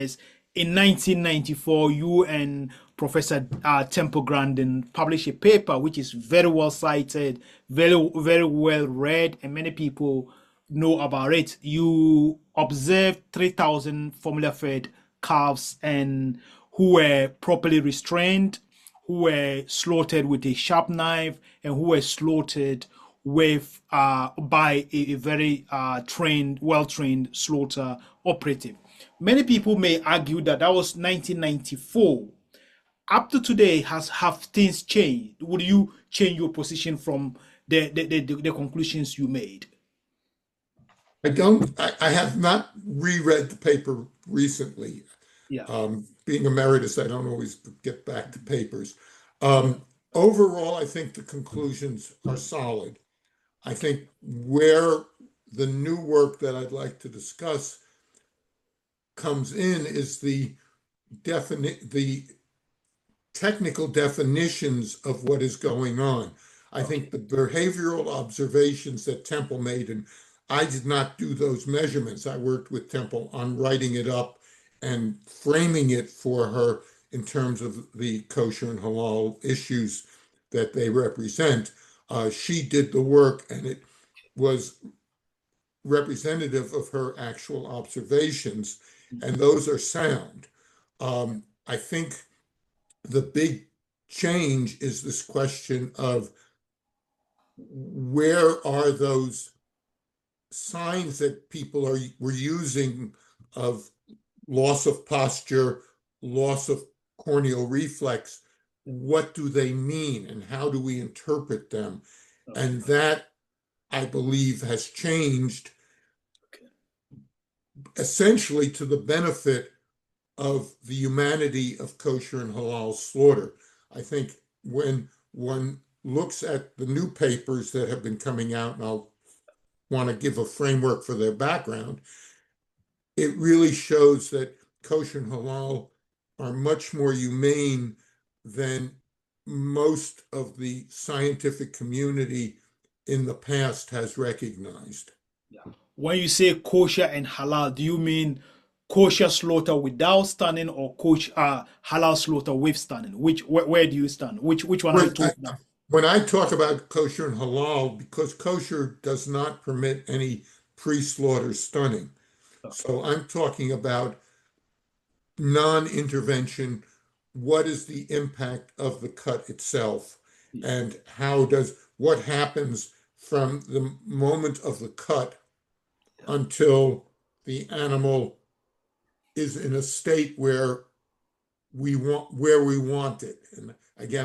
In 1994, you and Professor Temple Grandin published a paper which is very well cited, very well read, and many people know about it. You observed 3,000 formula-fed calves and who were properly restrained, who were slaughtered with a sharp knife, and who were slaughtered with by a very well-trained slaughter operative. Many people may argue that that was 1994. Up to today, have things changed? Would you change your position from the conclusions you made? I have not reread the paper recently. Yeah. Being emeritus, I don't always get back to papers. Um, Overall, I think the conclusions are solid. I think where the new work that I'd like to discuss comes in is the technical definitions of what is going on. I Okay. think the behavioral observations that Temple made, and I did not do those measurements. I worked with Temple on writing it up and framing it for her in terms of the kosher and halal issues that they represent. She did the work, and it was representative of her actual observations, and those are sound. I think the big change is this question of where are those signs that people were using of loss of posture, loss of corneal reflex, what do they mean and how do we interpret them? And that, I believe, has changed essentially to the benefit of the humanity of kosher and halal slaughter. I think when one looks at the new papers that have been coming out, and I'll want to give a framework for their background, it really shows that kosher and halal are much more humane than most of the scientific community in the past has recognized. Yeah. When you say kosher and halal, do you mean kosher slaughter without stunning or kosher halal slaughter with stunning? Where do you stand? Which one are you When I, talking about? when I talk about kosher and halal, because kosher does not permit any pre-slaughter stunning. Okay. So I'm talking about non-intervention. What is the impact of the cut itself? Yeah. And what happens from the moment of the cut Yeah. until the animal is in a state where we want it. And again,